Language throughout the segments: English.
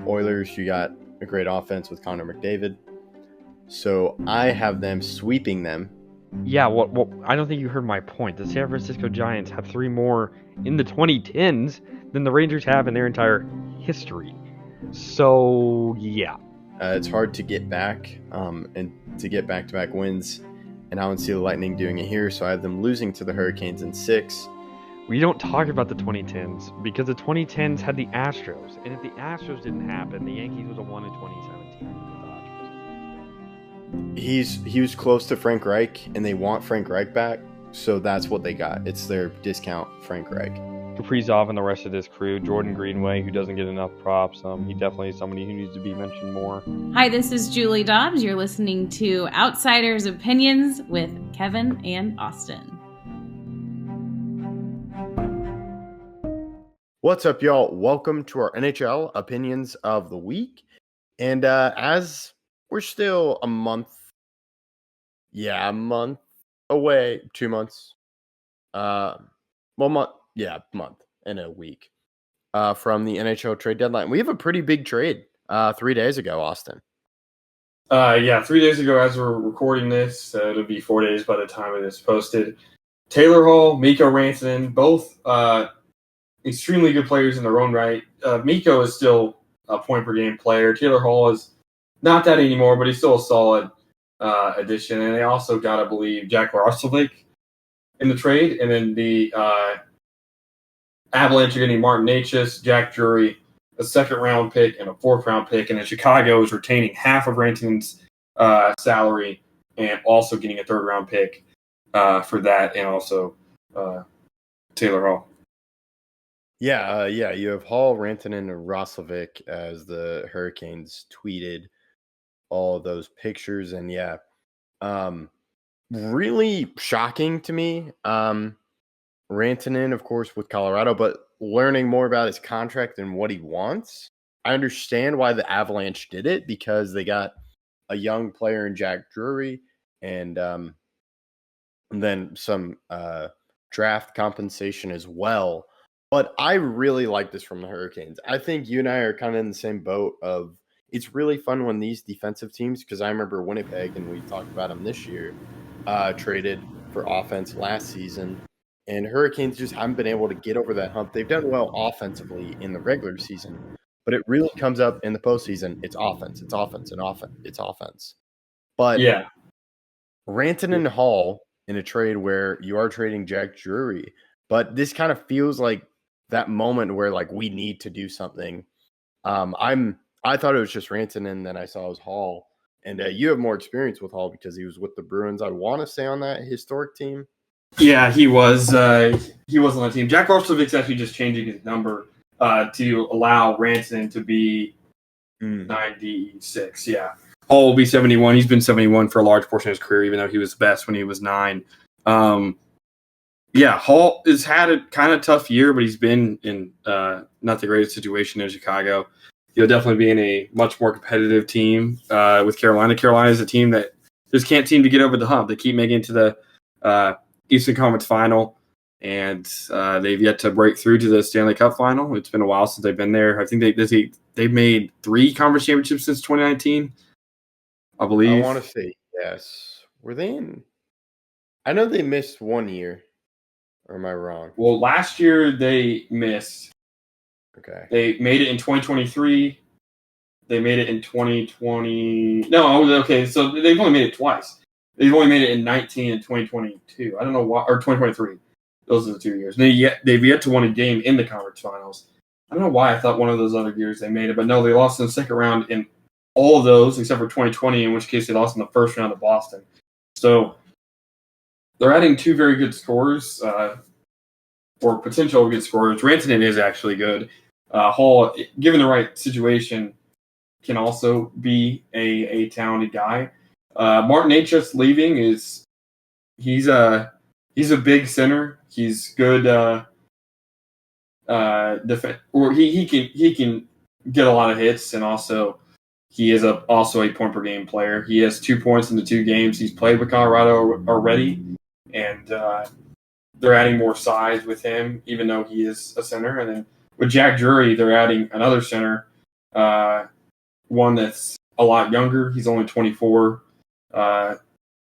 Oilers, you got a great offense with Connor McDavid. So I have them sweeping them. Yeah, well, I don't think you heard my point. The San Francisco Giants have 3 more in the 2010s than the Rangers have in their entire history. So, yeah. It's hard to get back and to get back-to-back wins. And I don't see the Lightning doing it here, so I have them losing to the Hurricanes in 6. We don't talk about the 2010s because the 2010s had the Astros. And if the Astros didn't happen, the Yankees would have won in 2017 with the Dodgers. He was close to Frank Reich, and they want Frank Reich back, so that's what they got. It's their discount Frank Reich. Kaprizov and the rest of this crew, Jordan Greenway, who doesn't get enough props. He definitely is somebody who needs to be mentioned more. Hi, this is Julie Dobbs. You're listening to Outsiders Opinions with Kevin and Austin. What's up, y'all? Welcome to our NHL Opinions of the Week. And as we're still a month away, 2 months. Month and a week from the NHL trade deadline. We have a pretty big trade 3 days ago, Austin. 3 days ago as we're recording this. It'll be 4 days by the time it is posted. Taylor Hall, Mikko Rantanen, both extremely good players in their own right. Mikko is still a point-per-game player. Taylor Hall is not that anymore, but he's still a solid addition. And they also got, I believe, Jack Roslovic in the trade. And then the Avalanche are getting Martin Necas, Jack Drury, a second-round pick, and a fourth-round pick. And then Chicago is retaining half of Rantanen's salary and also getting a third-round pick for that, and also Taylor Hall. Yeah, you have Hall, Rantanen, and Roslovic as the Hurricanes tweeted all of those pictures. And really shocking to me. Rantanen, of course, with Colorado, but learning more about his contract and what he wants. I understand why the Avalanche did it, because they got a young player in Jack Drury and then some draft compensation as well. But I really like this from the Hurricanes. I think you and I are kind of in the same boat of it's really fun when these defensive teams, because I remember Winnipeg, and we talked about them this year, traded for offense last season. And Hurricanes just haven't been able to get over that hump. They've done well offensively in the regular season, but it really comes up in the postseason. It's offense, it's offense, and it's offense. But Rantanen and Hall in a trade where you are trading Jack Drury, but this kind of feels like that moment where like we need to do something. I thought it was just Rantanen, then I saw it was Hall, and you have more experience with Hall because he was with the Bruins. I want to say on that historic team. Yeah, he was. He was on the team. Jack Roslovic's actually just changing his number to allow Rantanen to be 96. Yeah, Hall will be 71. He's been 71 for a large portion of his career, even though he was the best when he was 9. Hall has had a kind of tough year, but he's been in not the greatest situation in Chicago. He'll definitely be in a much more competitive team with Carolina. Carolina is a team that just can't seem to get over the hump. They keep making it to the Eastern Conference Final, and they've yet to break through to the Stanley Cup Final. It's been a while since they've been there. I think they've made 3 conference championships since 2019, I believe. I want to say yes. Were they in? I know they missed 1 year. Or am I wrong? Well, last year they missed. Okay. They made it in 2023. They made it in 2020. No, okay. So they've only made it twice. They've only made it in 19 and 2022. I don't know why, or 2023. Those are the 2 years. They've yet to win a game in the conference finals. I don't know why I thought one of those other years they made it, but no, they lost in the second round in all of those except for 2020, in which case they lost in the first round to Boston. So they're adding 2 very good scorers, or potential good scorers. Rantanen is actually good. Hall, given the right situation, can also be a talented guy. Martin Necas leaving he's a big center. He's good defense, or he can get a lot of hits, and also he is also a point per game player. He has 2 points in the 2 games he's played with Colorado already, and they're adding more size with him, even though he is a center. And then with Jack Drury, they're adding another center one that's a lot younger. He's only 24.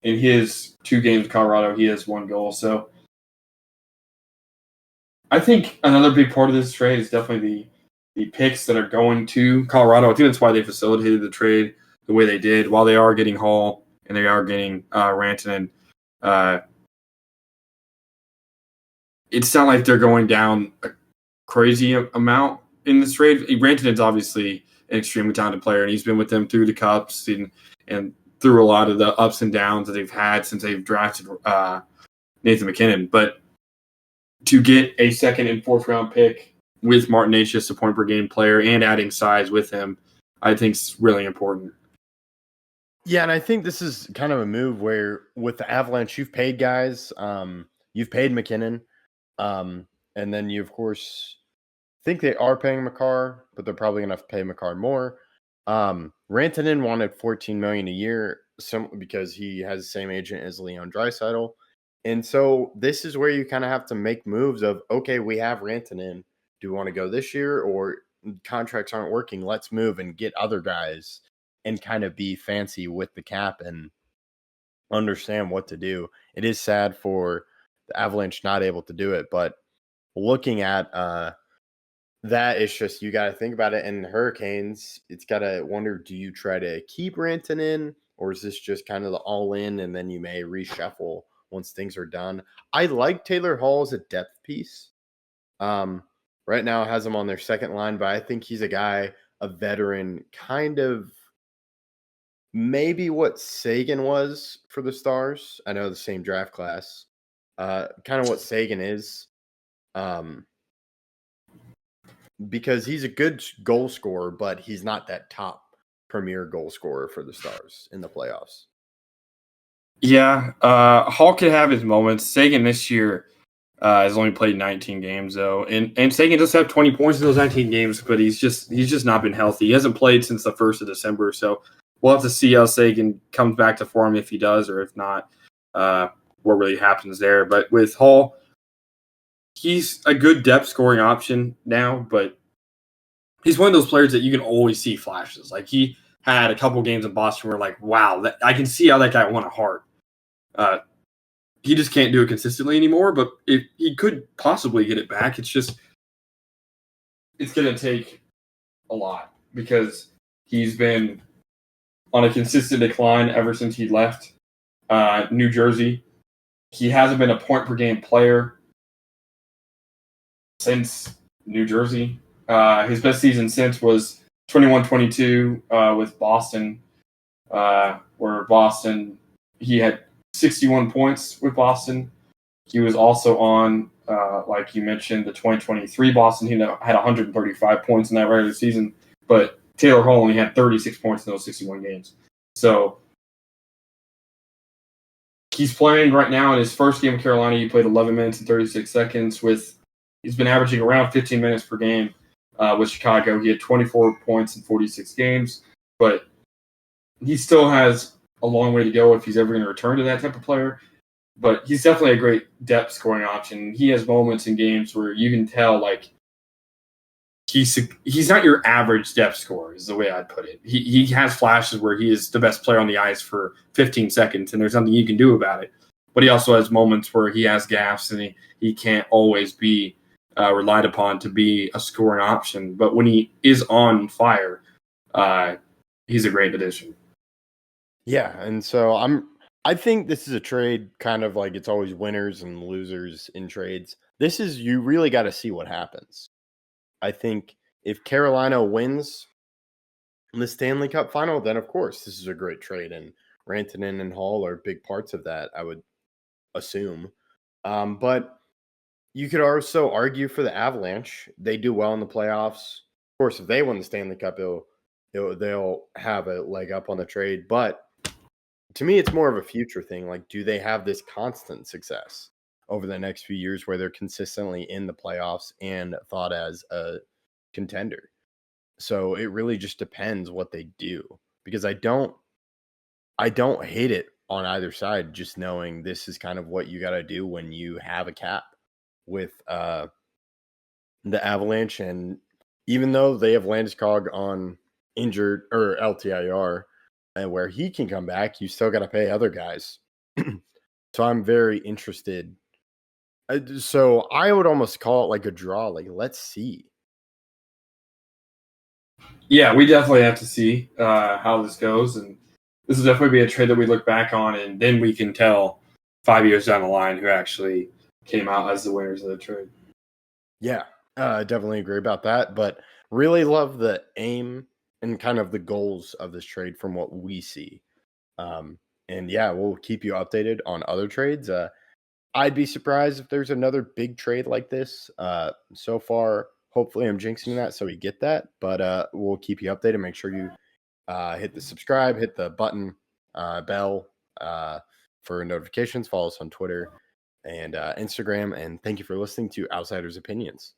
In his 2 games with Colorado, he has 1 goal. So I think another big part of this trade is definitely the picks that are going to Colorado. I think that's why they facilitated the trade the way they did. While they are getting Hall and they are getting Rantanen, it's not like they're going down a crazy amount in this trade. Rantanen's obviously an extremely talented player, and he's been with them through the Cups and through a lot of the ups and downs that they've had since they've drafted Nathan McKinnon. But to get a 2nd and 4th round pick with Martin Necas, a point per game player, and adding size with him, I think is really important. Yeah, and I think this is kind of a move where with the Avalanche, you've paid guys. You've paid McKinnon. And then you, of course, think they are paying Makar, but they're probably going to have to pay Makar more. Rantanen wanted $14 million a year because he has the same agent as Leon Draisaitl. And so this is where you kind of have to make moves of, okay, we have Rantanen. Do we want to go this year, or contracts aren't working? Let's move and get other guys and kind of be fancy with the cap and understand what to do. It is sad for the Avalanche not able to do it, but looking at that, it's just you got to think about it. And Hurricanes, it's got to wonder, do you try to keep Rantanen, or is this just kind of the all-in and then you may reshuffle once things are done? I like Taylor Hall as a depth piece. Right now has him on their 2nd line, but I think he's a guy, a veteran, kind of maybe what Sagan was for the Stars. I know the same draft class. Kind of what Sagan is. Because he's a good goal scorer, but he's not that top premier goal scorer for the Stars in the playoffs. Yeah, Hall could have his moments. Sagan this year has only played 19 games though, and Sagan does have 20 points in those 19 games, but he's just not been healthy. He hasn't played since the 1st of December, so we'll have to see how Sagan comes back to form, if he does, or if not, what really happens there. But with Hall, he's a good depth scoring option now, but he's one of those players that you can always see flashes. Like, he had a couple games in Boston where, like, wow, I can see how that guy won a heart. He just can't do it consistently anymore, but if he could possibly get it back, it's going to take a lot because he's been on a consistent decline ever since he left New Jersey. He hasn't been a point per game player since New Jersey. His best season since was 21-22 with Boston, where Boston, he had 61 points with Boston. He was also on, like you mentioned, the 2023 Boston. He had 135 points in that regular season, but Taylor Hall only had 36 points in those 61 games. So he's playing right now in his first game in Carolina. He played 11 minutes and 36 seconds. He's been averaging around 15 minutes per game with Chicago. He had 24 points in 46 games, but he still has a long way to go if he's ever going to return to that type of player. But he's definitely a great depth scoring option. He has moments in games where you can tell, like, he's not your average depth scorer, is the way I'd put it. He has flashes where he is the best player on the ice for 15 seconds, and there's nothing you can do about it. But he also has moments where he has gaps, and he can't always be relied upon to be a scoring option. But when he is on fire, he's a great addition. Yeah, and so I think this is a trade kind of like it's always winners and losers in trades. This is, you really got to see what happens. I think if Carolina wins the Stanley Cup final, then of course this is a great trade, and Rantanen and Hall are big parts of that, I would assume. But you could also argue for the Avalanche. They do well in the playoffs. Of course, if they win the Stanley Cup, they'll have a leg up on the trade. But to me, it's more of a future thing. Like, do they have this constant success over the next few years where they're consistently in the playoffs and thought as a contender? So it really just depends what they do, because I don't hate it on either side, just knowing this is kind of what you got to do when you have a cap with the Avalanche. And even though they have Landeskog on injured or LTIR, and where he can come back, you still got to pay other guys. So I'm very interested. So I would almost call it like a draw. Like, let's see. Yeah, we definitely have to see how this goes, and this will definitely be a trade that we look back on, and then we can tell 5 years down the line who actually came out as the winners of the trade. Yeah, definitely agree about that. But really love the aim and kind of the goals of this trade from what we see. And yeah, we'll keep you updated on other trades. I'd be surprised if there's another big trade like this. So far, hopefully I'm jinxing that so we get that. But we'll keep you updated. Make sure you hit the subscribe, hit the button, bell for notifications. Follow us on Twitter and Instagram. And thank you for listening to Outsiders Opinions.